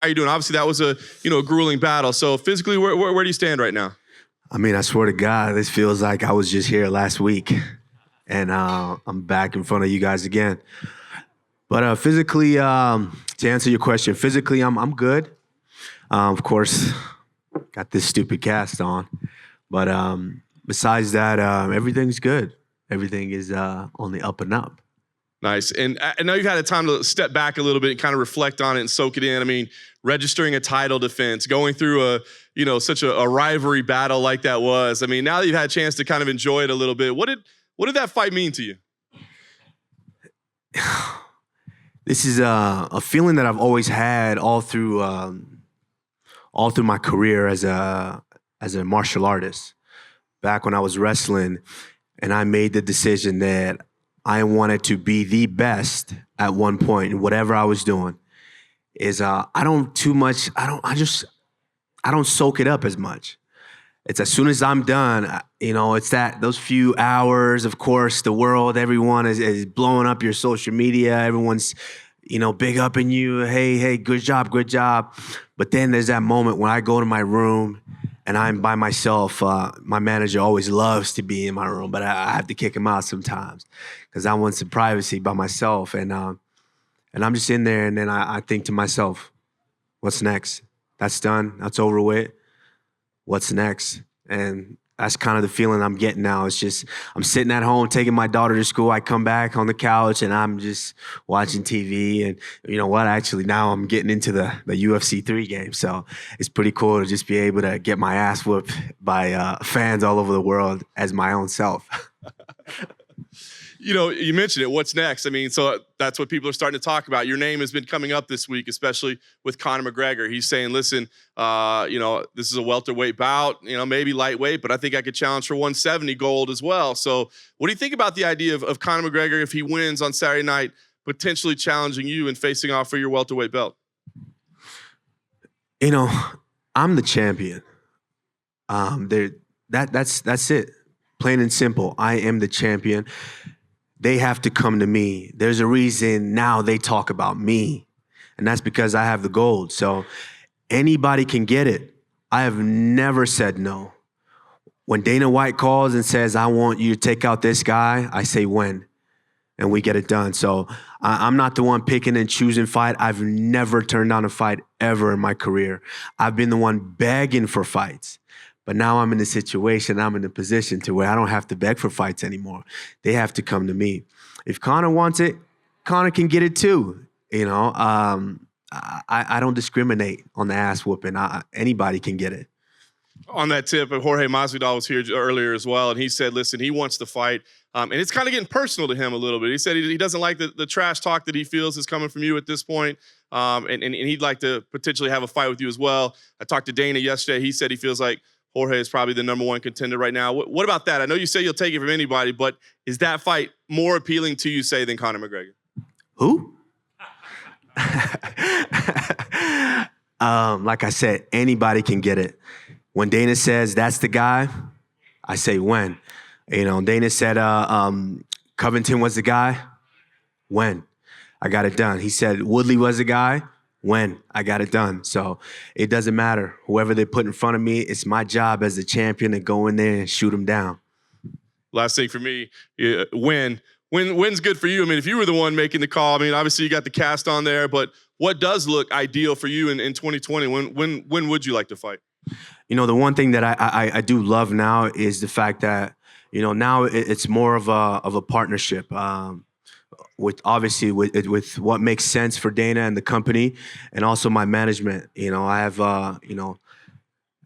How you doing? Obviously, that was a grueling battle. So physically, where do you stand right now? I mean, I swear to God, this feels like I was just here last week, and I'm back in front of you guys again. But physically, to answer your question, physically, I'm good. Of course, got this stupid cast on, but besides that, everything's good. Everything is on the up and up. Nice. And I know you've had a time to step back a little bit and kind of reflect on it and soak it in. I mean, registering a title defense, going through such a rivalry battle like that was. I mean, now that you've had a chance to kind of enjoy it a little bit, what did that fight mean to you? This is a feeling that I've always had all through my career as a martial artist. Back when I was wrestling, and I made the decision that I wanted to be the best at one point in whatever I was doing. I don't soak it up as much. It's as soon as I'm done, it's those few hours, of course, the world, everyone is blowing up your social media. Everyone's, big upping you. Hey, good job. But then there's that moment when I go to my room and I'm by myself. My manager always loves to be in my room, but I have to kick him out sometimes because I want some privacy by myself. And I'm just in there, and then I think to myself, what's next? That's done. That's over with. What's next? And that's kind of the feeling I'm getting now. It's just I'm sitting at home taking my daughter to school. I come back on the couch and I'm just watching TV. And you know what? Actually, now I'm getting into the UFC 3 game. So it's pretty cool to just be able to get my ass whooped by fans all over the world as my own self. You mentioned it. What's next? I mean, so that's what people are starting to talk about. Your name has been coming up this week, especially with Conor McGregor. He's saying, listen, this is a welterweight bout, maybe lightweight, but I think I could challenge for 170 gold as well. So what do you think about the idea of Conor McGregor, if he wins on Saturday night, potentially challenging you and facing off for your welterweight belt? I'm the champion. That's it. Plain and simple. I am the champion. They have to come to me. There's a reason now they talk about me, and that's because I have the gold. So anybody can get it. I have never said no. When Dana White calls and says, I want you to take out this guy, I say when, and we get it done. So I'm not the one picking and choosing fight. I've never turned down a fight ever in my career. I've been the one begging for fights. But now I'm in the situation, I'm in the position to where I don't have to beg for fights anymore. They have to come to me. If Conor wants it, Conor can get it too. I don't discriminate on the ass whooping. Anybody can get it. On that tip, Jorge Masvidal was here earlier as well, and he said, listen, he wants to fight. And it's kind of getting personal to him a little bit. He said he doesn't like the trash talk that he feels is coming from you at this point. And he'd like to potentially have a fight with you as well. I talked to Dana yesterday. He said he feels like Jorge is probably the number one contender right now. What about that? I know you say you'll take it from anybody, but is that fight more appealing to you, say, than Conor McGregor? Who? Like I said, anybody can get it. When Dana says that's the guy, I say when. Dana said Covington was the guy. When? I got it done. He said Woodley was the guy. When? I got it done. So it doesn't matter. Whoever they put in front of me, it's my job as the champion to go in there and shoot them down. Last thing for me, when's good for you? I mean, if you were the one making the call, I mean, obviously you got the cast on there, but what does look ideal for you in 2020? When would you like to fight? The one thing that I do love now is the fact that, now it's more of a partnership. With what makes sense for Dana and the company, and also my management. I have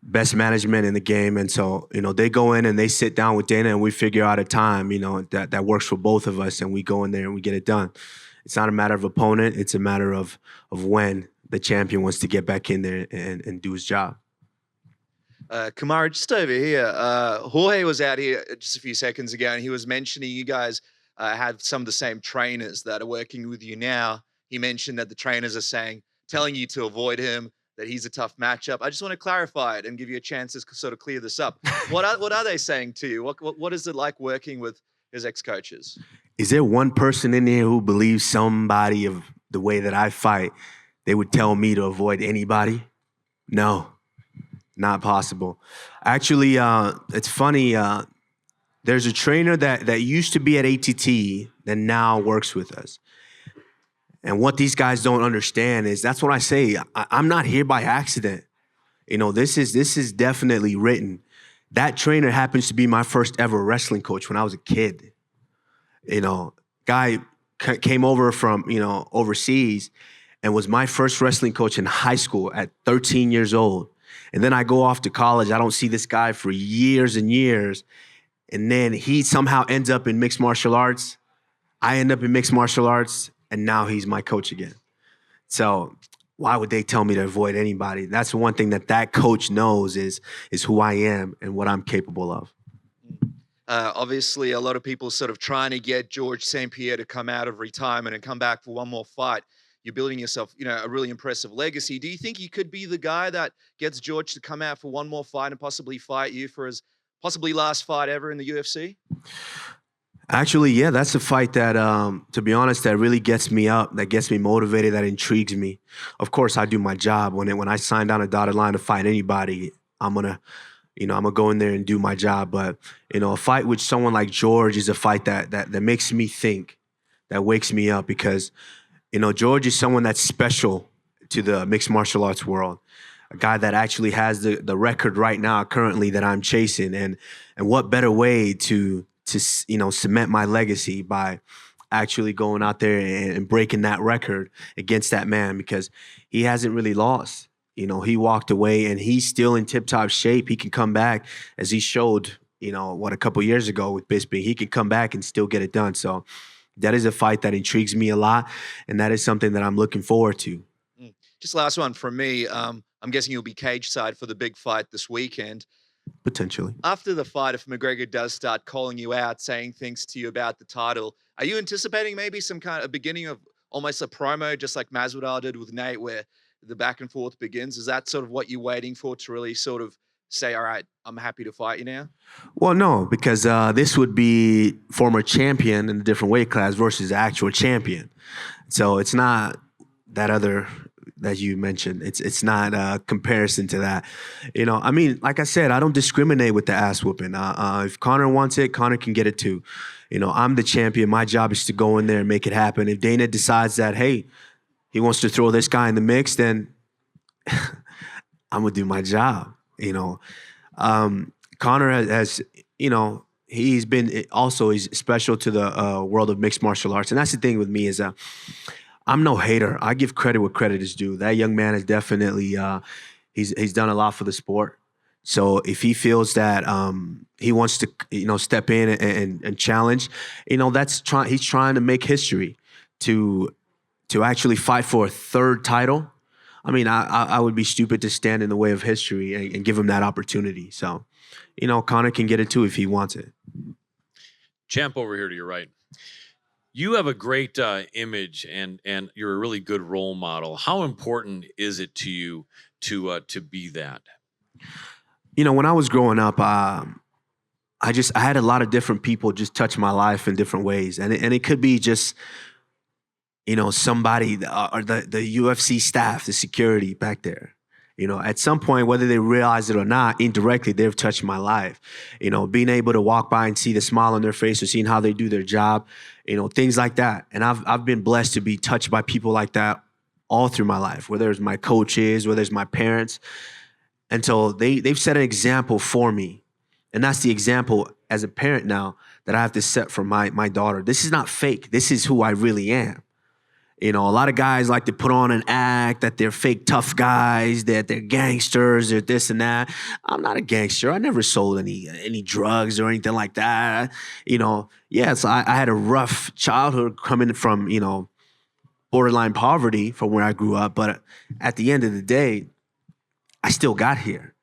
best management in the game, and so they go in and they sit down with Dana and we figure out a time that works for both of us, and we go in there and we get it done. It's not a matter of opponent; it's a matter of when the champion wants to get back in there and do his job. Kamaru, just over here, Jorge was out here just a few seconds ago, and he was mentioning you guys have some of the same trainers that are working with you now. He mentioned that the trainers are telling you to avoid him, that he's a tough matchup. I just want to clarify it and give you a chance to sort of clear this up. What are they saying to you? What is it like working with his ex-coaches? Is there one person in here who believes somebody of the way that I fight they would tell me to avoid anybody. No, not possible. Actually, it's funny. There's a trainer that used to be at ATT that now works with us. And what these guys don't understand is that's what I say. I'm not here by accident. This is definitely written. That trainer happens to be my first ever wrestling coach when I was a kid. Guy came over from, overseas and was my first wrestling coach in high school at 13 years old. And then I go off to college. I don't see this guy for years and years. And then he somehow ends up in mixed martial arts. I end up in mixed martial arts, and now he's my coach again. So why would they tell me to avoid anybody? That's one thing that coach knows is who I am and what I'm capable of. Obviously, a lot of people sort of trying to get George St-Pierre to come out of retirement and come back for one more fight. You're building yourself, a really impressive legacy. Do you think you could be the guy that gets George to come out for one more fight and possibly fight you for his possibly last fight ever in the UFC? Actually, yeah, that's a fight that, to be honest, that really gets me up, that gets me motivated, that intrigues me. Of course, I do my job. When I sign down a dotted line to fight anybody, I'm gonna go in there and do my job. But a fight with someone like George is a fight that makes me think, that wakes me up, because George is someone that's special to the mixed martial arts world. A guy that actually has the record right now, currently, that I'm chasing, and what better way to cement my legacy by actually going out there and breaking that record against that man, because he hasn't really lost. He walked away and he's still in tip-top shape. He can come back, as he showed, a couple years ago with Bisping. He can come back and still get it done. So that is a fight that intrigues me a lot, and that is something that I'm looking forward to. Just last one from me. I'm guessing you'll be cage side for the big fight this weekend. Potentially. After the fight, if McGregor does start calling you out, saying things to you about the title, are you anticipating maybe some kind of beginning of almost a promo, just like Masvidal did with Nate, where the back and forth begins? Is that sort of what you're waiting for to really sort of say, all right, I'm happy to fight you now? Well, no, because this would be former champion in a different weight class versus actual champion. So it's not that other that you mentioned. It's not a comparison to that. Like I said, I don't discriminate with the ass whooping. If Conor wants it, Conor can get it too. I'm the champion. My job is to go in there and make it happen. If Dana decides that, hey, he wants to throw this guy in the mix, then I'm gonna do my job. Conor has he's been also, he's special to the world of mixed martial arts. And that's the thing with me is I'm no hater. I give credit where credit is due. That young man is definitely, he's done a lot for the sport. So if he feels that he wants to, step in and challenge, he's trying to make history to actually fight for a third title. I would be stupid to stand in the way of history and give him that opportunity. So, Conor can get it too if he wants it. Champ over here to your right. You have a great image, and you're a really good role model. How important is it to you to be that? When I was growing up, I had a lot of different people just touch my life in different ways, and it could be just somebody or the UFC staff, the security back there. At some point, whether they realize it or not, indirectly, they've touched my life. Being able to walk by and see the smile on their face or seeing how they do their job, things like that. And I've been blessed to be touched by people like that all through my life, whether it's my coaches, whether it's my parents. And so they've set an example for me. And that's the example as a parent now that I have to set for my daughter. This is not fake. This is who I really am. A lot of guys like to put on an act that they're fake tough guys, that they're gangsters or this and that. I'm not a gangster. I never sold any drugs or anything like that. Yes, I had a rough childhood coming from, borderline poverty from where I grew up. But at the end of the day, I still got here.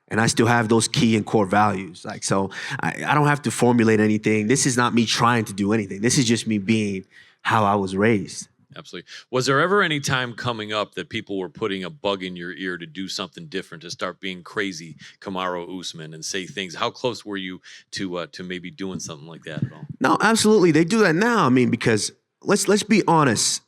And I still have those key and core values. So I don't have to formulate anything. This is not me trying to do anything. This is just me being how I was raised. Absolutely. Was there ever any time coming up that people were putting a bug in your ear to do something different, to start being crazy Kamaru Usman and say things? How close were you to maybe doing something like that at all? No, absolutely. They do that now. Because let's be honest.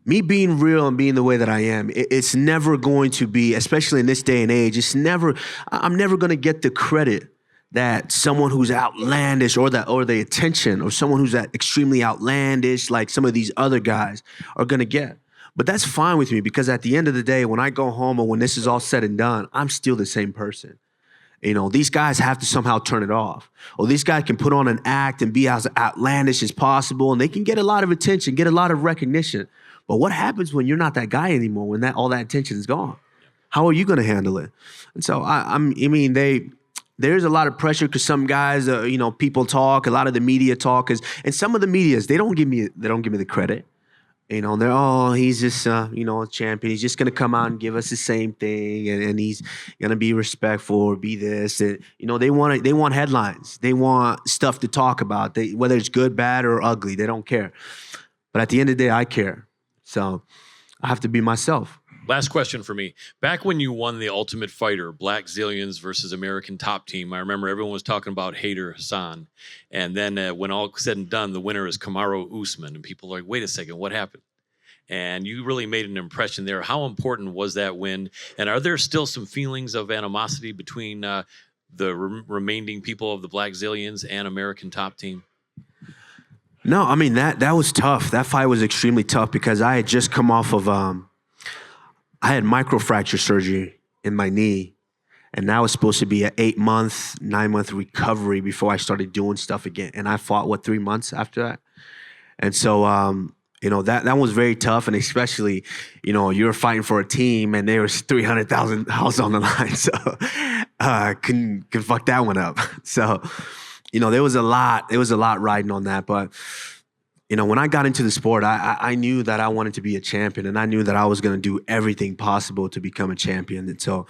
me being real and being the way that I am, it's never going to be, especially in this day and age, I'm never going to get the credit that someone who's outlandish or the attention or someone who's that extremely outlandish, like some of these other guys are going to get. But that's fine with me, because at the end of the day, when I go home or when this is all said and done, I'm still the same person. You know, these guys have to somehow turn it off. Or these guys can put on an act and be as outlandish as possible, and they can get a lot of attention, get a lot of recognition. But what happens when you're not that guy anymore, when all that attention is gone? How are you going to handle it? And so, there's a lot of pressure because some guys, people talk, a lot of the media talk, and some of the medias, they don't give me the credit. You know, he's just, a champion. He's just going to come out and give us the same thing. And he's going to be respectful or be this. And, they want headlines. They want stuff to talk about. Whether it's good, bad, or ugly, they don't care. But at the end of the day, I care. So I have to be myself. Last question for me. Back when you won the Ultimate Fighter, Black Zillions versus American Top Team, I remember everyone was talking about Hader Hassan. And then when all said and done, the winner is Kamaru Usman. And people are like, wait a second, what happened? And you really made an impression there. How important was that win? And are there still some feelings of animosity between the remaining people of the Black Zillions and American Top Team? No, I mean, that was tough. That fight was extremely tough because I had just come off of I had microfracture surgery in my knee, and that was supposed to be an 8-month, 9-month recovery before I started doing stuff again. And I fought 3 months after that. And so that was very tough, and especially you were fighting for a team, and there was $300,000 on the line, so couldn't fuck that one up. So there was a lot riding on that, but. When I got into the sport, I knew that I wanted to be a champion, and I knew that I was going to do everything possible to become a champion. And so,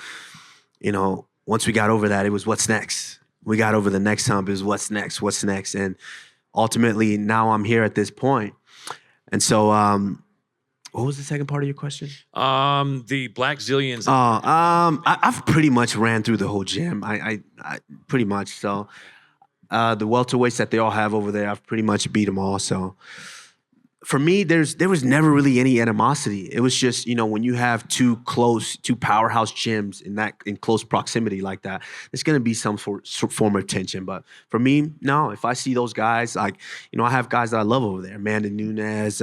once we got over that, it was what's next. We got over the next hump, is what's next. And ultimately, now I'm here at this point. And so, what was the second part of your question? The Black Zillions. I've pretty much ran through the whole gym. I pretty much, so... the welterweights that they all have over there, I've pretty much beat them all. So for me, there was never really any animosity. It was just, when you have two powerhouse gyms in close proximity like that, there's going to be some form of tension. But for me, no, if I see those guys, like, I have guys that I love over there, Amanda Nunes,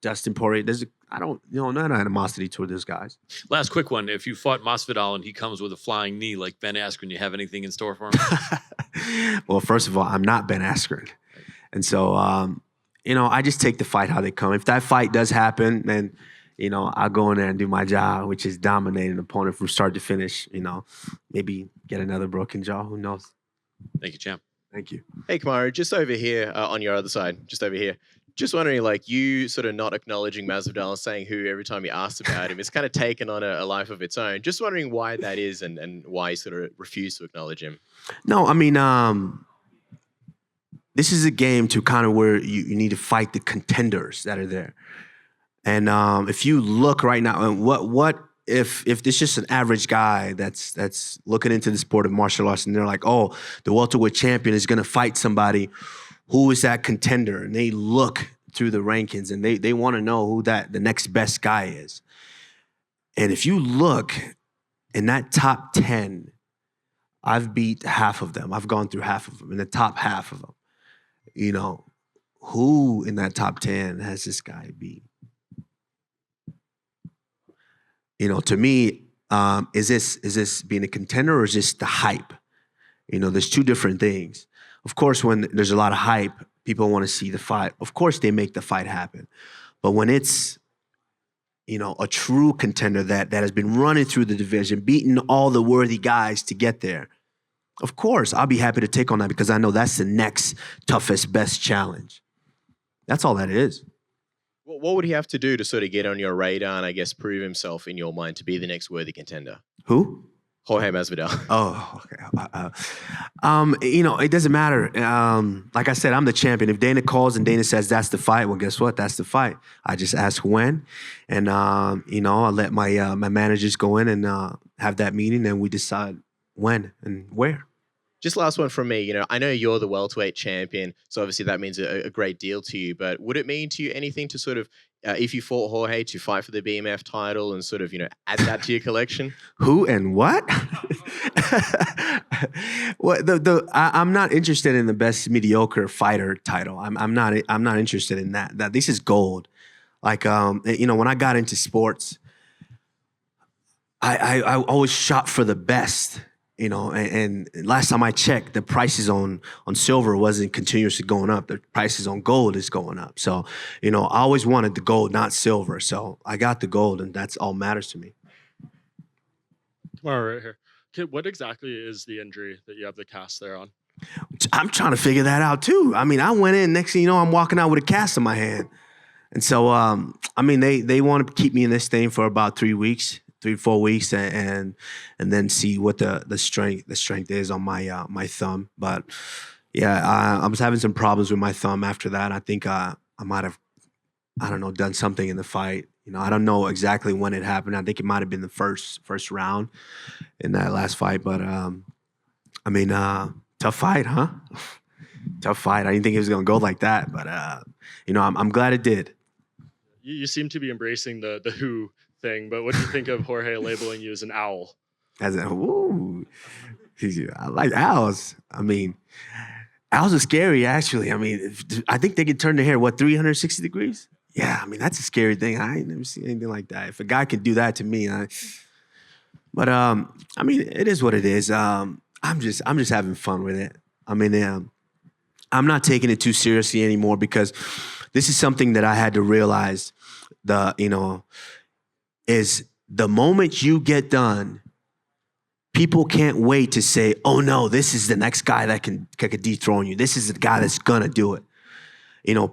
Dustin Poirier, no animosity toward those guys. Last quick one. If you fought Masvidal and he comes with a flying knee like Ben Askren, you have anything in store for him? Well, first of all, I'm not Ben Askren. And so, I just take the fight how they come. If that fight does happen, then, I'll go in there and do my job, which is dominate an opponent from start to finish, maybe get another broken jaw. Who knows? Thank you, champ. Thank you. Hey, Kamaru, just over here on your other side, just over here. Just wondering, like, you sort of not acknowledging Masvidal and saying who every time you asked about him, it's kind of taken on a life of its own. Just wondering why that is and why you sort of refuse to acknowledge him. No, I mean, this is a game to kind of where you need to fight the contenders that are there. And if you look right now, what if this just an average guy that's looking into the sport of martial arts, and they're like, oh, the welterweight champion is going to fight somebody. Who is that contender? And they look through the rankings, and they want to know who the next best guy is. And if you look in that top 10, I've beat half of them. I've gone through half of them, in the top half of them. Who in that top 10 has this guy beat? To me, is this being a contender, or is this the hype? There's two different things. Of course, when there's a lot of hype, people want to see the fight. Of course, they make the fight happen. But when it's, a true contender that has been running through the division, beating all the worthy guys to get there, of course, I'll be happy to take on that because I know that's the next toughest, best challenge. That's all that is. Well, what would he have to do to sort of get on your radar and, I guess, prove himself in your mind to be the next worthy contender? Who? Jorge Masvidal. Oh, okay. It doesn't matter. Like I said, I'm the champion. If Dana calls and Dana says that's the fight, well, guess what? That's the fight. I just ask when, and I let my managers go in and have that meeting, and we decide when and where. Just last one from me. I know you're the welterweight champion, so obviously that means a great deal to you. But would it mean to you anything to sort of if you fought Jorge to fight for the BMF title and sort of, add that to your collection? Who and what? I'm not interested in the best mediocre fighter title. I'm not interested in that. That this is gold. Like when I got into sports, I always shot for the best. And last time I checked, the prices on silver wasn't continuously going up. The prices on gold is going up. So, I always wanted the gold, not silver. So I got the gold, and that's all matters to me. All right here. Okay, what exactly is the injury that you have the cast there on? I'm trying to figure that out too. I mean, I went in, next thing you know, I'm walking out with a cast in my hand. And so, they want to keep me in this thing for about 3 weeks. 3-4 weeks, and then see what the strength is on my thumb. But yeah, I was having some problems with my thumb after that. I think I might have, done something in the fight. I don't know exactly when it happened. I think it might have been the first round in that last fight. But tough fight, huh? Tough fight. I didn't think it was gonna go like that, but I'm glad it did. You seem to be embracing the who thing, but what do you think of Jorge labeling you as an owl? I like owls. Owls are scary, actually. I think they can turn their hair, 360 degrees? Yeah, that's a scary thing. I ain't never seen anything like that. If a guy can do that to me, it is what it is. I'm just having fun with it. I'm not taking it too seriously anymore because this is something that I had to realize. Is the moment you get done, people can't wait to say, "Oh no, this is the next guy that can dethrone you. This is the guy that's gonna do it."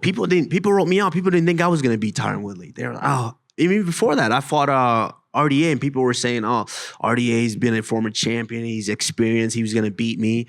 People wrote me out. People didn't think I was gonna beat Tyron Woodley. They were like, "Oh," even before that, I fought RDA, and people were saying, "Oh, RDA's been a former champion. He's experienced. He was gonna beat me."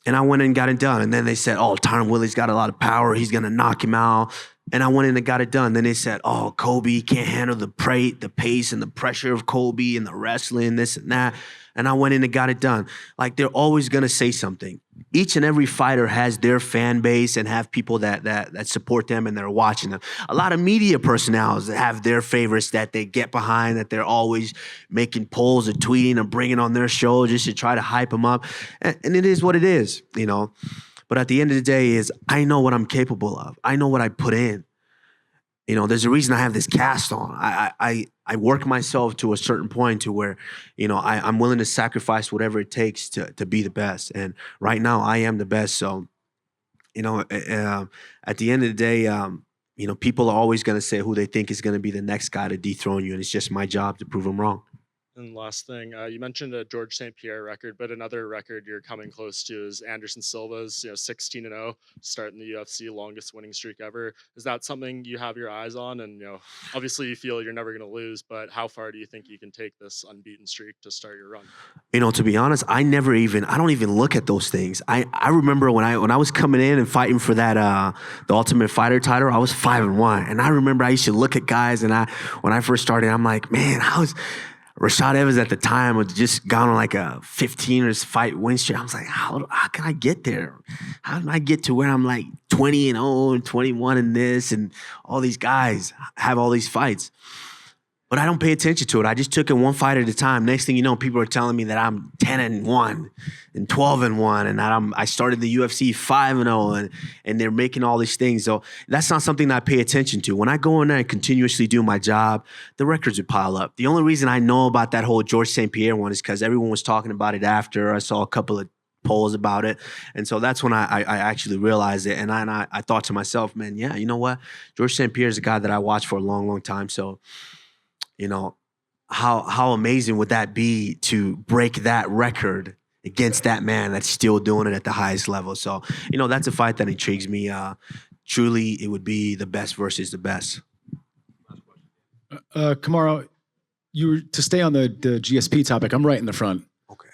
And I went in and got it done. And then they said, "Oh, Tyron Woodley's got a lot of power. He's gonna knock him out." And I went in and got it done. Then they said, "Oh, Colby can't handle the pace and the pressure of Colby and the wrestling, this and that." And I went in and got it done. Like, they're always going to say something. Each and every fighter has their fan base and have people that support them and they're watching them. A lot of media personalities that have their favorites that they get behind, that they're always making polls or tweeting or bringing on their show just to try to hype them up. And it is what it is, But at the end of the day I know what I'm capable of. I know what I put in. There's a reason I have this cast on. I work myself to a certain point to where, I'm willing to sacrifice whatever it takes to be the best. And right now I am the best. So, at the end of the day, people are always going to say who they think is going to be the next guy to dethrone you. And it's just my job to prove them wrong. And last thing, you mentioned a George St-Pierre record, but another record you're coming close to is Anderson Silva's 16-0, starting the UFC, longest winning streak ever. Is that something you have your eyes on? And obviously you feel you're never going to lose, but how far do you think you can take this unbeaten streak to start your run? To be honest, I don't even look at those things. I remember when I was coming in and fighting for that the Ultimate Fighter title, I was 5-1, and I remember I used to look at guys, and when I first started, I'm like, man, Rashad Evans at the time had just gone on like a 15 fight win streak. I was like, how can I get there? How can I get to where I'm like 20-0 and 21 in this, and all these guys have all these fights? But I don't pay attention to it. I just took it one fight at a time. Next thing you know, people are telling me that I'm 10-1 and 12-1, and that I started the UFC 5-0, and they're making all these things. So that's not something that I pay attention to. When I go in there and continuously do my job, the records would pile up. The only reason I know about that whole George St-Pierre one is because everyone was talking about it after. I saw a couple of polls about it. And so that's when I actually realized it. And I thought to myself, man, yeah, you know what? George St-Pierre is a guy that I watched for a long, long time. So, how amazing would that be to break that record against that man that's still doing it at the highest level? So, that's a fight that intrigues me. Truly, it would be the best versus the best. Kamaru, to stay on the GSP topic, I'm right in the front. Okay.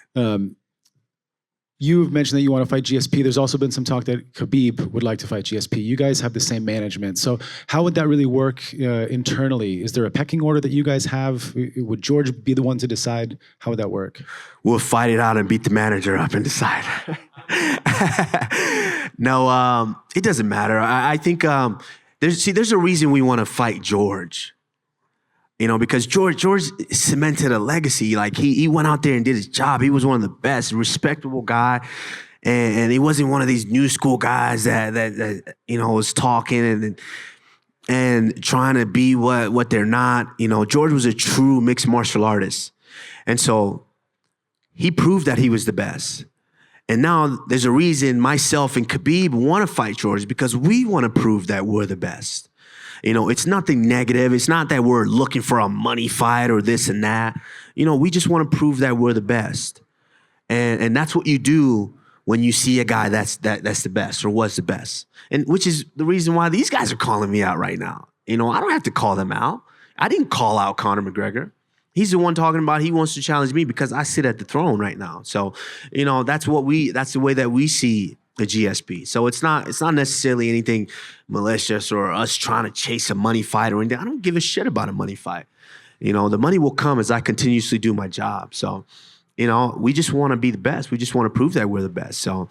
You've mentioned that you want to fight GSP. There's also been some talk that Khabib would like to fight GSP. You guys have the same management. So how would that really work internally? Is there a pecking order that you guys have? Would George be the one to decide? How would that work? We'll fight it out and beat the manager up and decide. No, it doesn't matter. I think there's a reason we want to fight George. Because George cemented a legacy. Like he went out there and did his job. He was one of the best, respectable guy. And he wasn't one of these new school guys that was talking and trying to be what they're not. George was a true mixed martial artist. And so he proved that he was the best. And now there's a reason myself and Khabib want to fight George, because we want to prove that we're the best. It's nothing negative. It's not that we're looking for a money fight or this and that. We just want to prove that we're the best. And that's what you do when you see a guy that's the best or was the best. And which is the reason why these guys are calling me out right now. I don't have to call them out. I didn't call out Conor McGregor. He's the one talking about he wants to challenge me because I sit at the throne right now. So, that's the way that we see the GSP. So it's not necessarily anything malicious or us trying to chase a money fight or anything. I don't give a shit about a money fight. The money will come as I continuously do my job. So, we just want to be the best. We just want to prove that we're the best. So,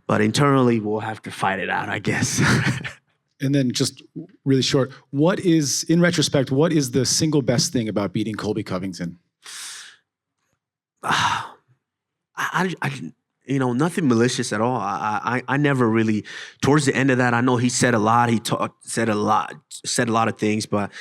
but internally we'll have to fight it out, I guess. And then just really short, in retrospect, what is the single best thing about beating Colby Covington? Nothing malicious at all. I never really, towards the end of that, I know he said a lot. He said a lot of things, but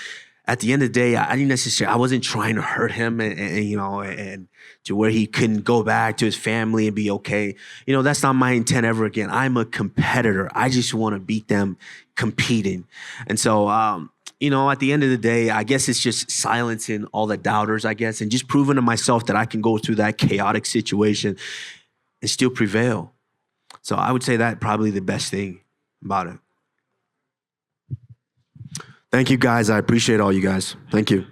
at the end of the day, I wasn't trying to hurt him and to where he couldn't go back to his family and be okay. That's not my intent ever again. I'm a competitor. I just want to beat them competing. And so, at the end of the day, I guess it's just silencing all the doubters, I guess, and just proving to myself that I can go through that chaotic situation and still prevail. So I would say that probably the best thing about it. Thank you, guys. I appreciate all you guys. Thank you.